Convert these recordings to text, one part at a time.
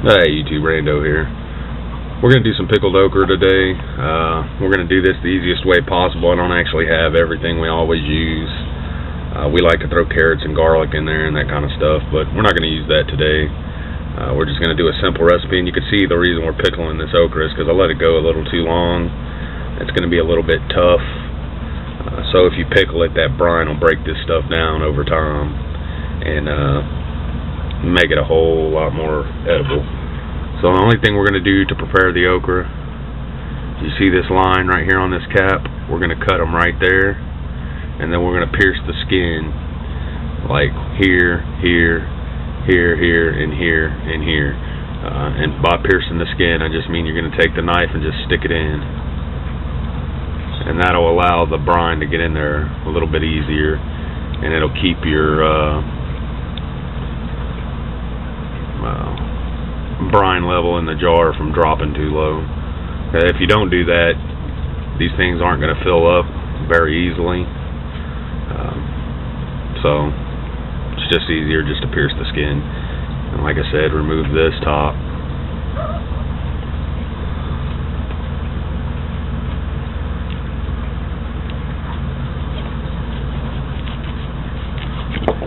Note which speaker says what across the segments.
Speaker 1: Hey YouTube, Rando here. We're going to do some pickled okra today. We're going to do this the easiest way possible. I don't actually have everything we always use. We like to throw carrots and garlic in there and that kind of stuff, but we're not going to use that today. We're just going to do a simple recipe, and you can see the reason we're pickling this okra is because I let it go a little too long. It's going to be a little bit tough. So if you pickle it, that brine will break this stuff down over time and make it a whole lot more edible. So the only thing we're going to do to prepare the okra, you see this line right here on this cap, we're going to cut them right there, and then we're going to pierce the skin like here, here, here, here, and here, and here. And by piercing the skin, I just mean you're going to take the knife and just stick it in, and that'll allow the brine to get in there a little bit easier, and it'll keep your brine level in the jar from dropping too low. If you don't do that, these things aren't going to fill up very easily. So it's just easier just to pierce the skin. And like I said, remove this top.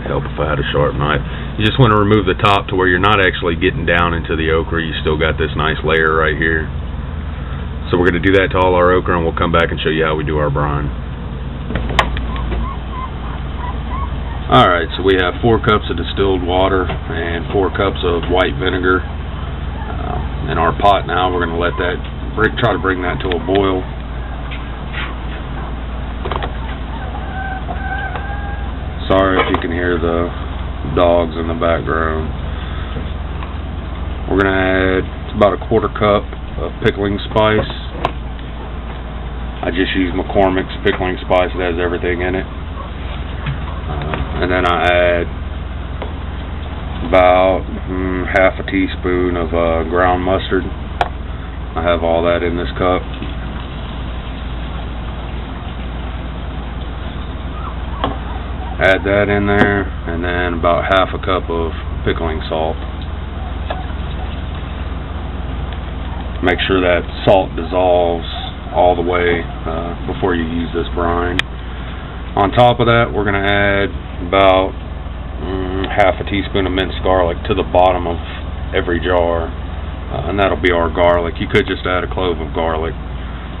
Speaker 1: Help if I had a sharp knife. You just want to remove the top to where you're not actually getting down into the okra. You still got this nice layer right here. So we're going to do that to all our okra, and we'll come back and show you how we do our brine. Alright, so we have 4 cups of distilled water and 4 cups of white vinegar in our pot now. We're going to let that, try to bring that to a boil. Sorry if you can hear the dogs in the background. We're going to add about a 1/4 cup of pickling spice. I just use McCormick's pickling spice. It has everything in it. And then I add about half a teaspoon of ground mustard. I have all that in this cup. Add that in there, and then about half a cup of pickling salt. Make sure that salt dissolves all the way before you use this brine. On top of that, we're going to add about half a teaspoon of minced garlic to the bottom of every jar, and that'll be our garlic. You could just add a clove of garlic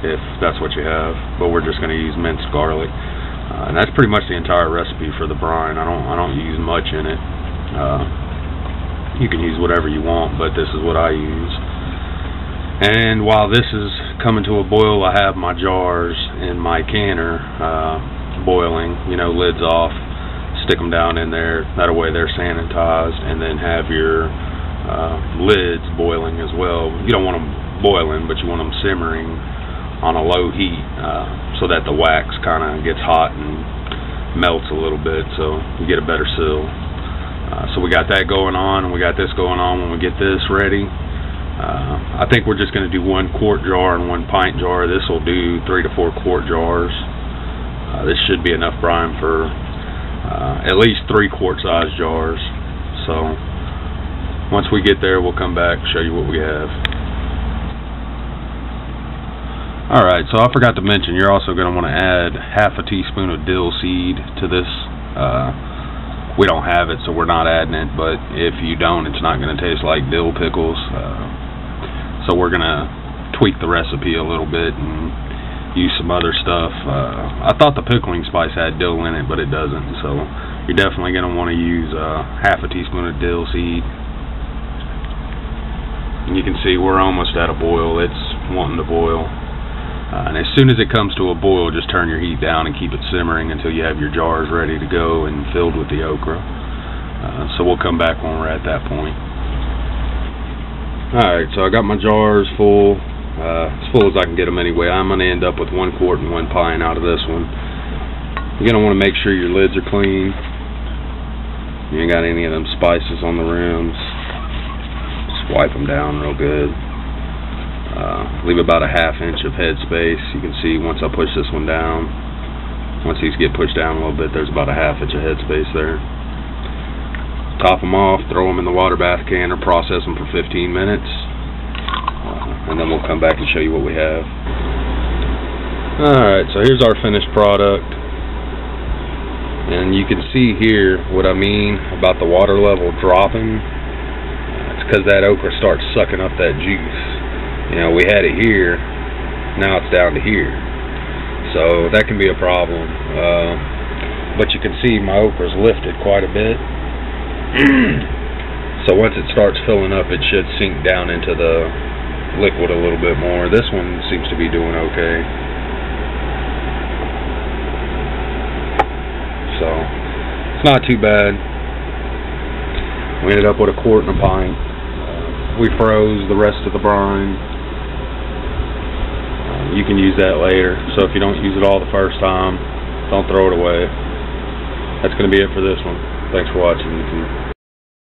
Speaker 1: if that's what you have, but we're just going to use minced garlic. And that's pretty much the entire recipe for the brine. I don't use much in it. You can use whatever you want, but this is what I use. And while this is coming to a boil, I have my jars in my canner boiling. You know, lids off. Stick them down in there. That way they're sanitized, and then have your lids boiling as well. You don't want them boiling, but you want them simmering on a low heat, so that the wax kind of gets hot and melts a little bit, so you get a better seal. So we got that going on, and we got this going on. When we get this ready, I think we're just going to do 1 quart jar and 1 pint jar. This will do 3 to 4 quart jars. This should be enough brine for at least 3 quart size jars. So once we get there, we'll come back and show you what we have. Alright, so I forgot to mention, you're also going to want to add half a teaspoon of dill seed to this. We don't have it, so we're not adding it, but if you don't, it's not going to taste like dill pickles. So we're going to tweak the recipe a little bit and use some other stuff. I thought the pickling spice had dill in it, but it doesn't, so you're definitely going to want to use half a teaspoon of dill seed. And you can see we're almost at a boil. It's wanting to boil. And as soon as it comes to a boil, just turn your heat down and keep it simmering until you have your jars ready to go and filled with the okra. So we'll come back when we're at that point. Alright, so I got my jars full, as full as I can get them anyway. I'm going to end up with 1 quart and 1 pint out of this one. You're going to want to make sure your lids are clean. You ain't got any of them spices on the rims. Just wipe them down real good. Leave about a ½ inch of head space. You can see once I push this one down, once these get pushed down a little bit, there's about a ½ inch of head space there. top them off, throw them in the water bath can, or process them for 15 minutes, and then we'll come back and show you what we have. Alright, so here's our finished product, and you can see here what I mean about the water level dropping. It's because that okra starts sucking up that juice. You know, we had it here, now it's down to here, so that can be a problem. But you can see my okra's lifted quite a bit. So once it starts filling up, it should sink down into the liquid a little bit more. This one seems to be doing okay. So it's not too bad. We ended up with a quart and a pint. We froze the rest of the brine. You can use that later. So if you don't use it all the first time, don't throw it away. That's going to be it for this one. Thanks for watching.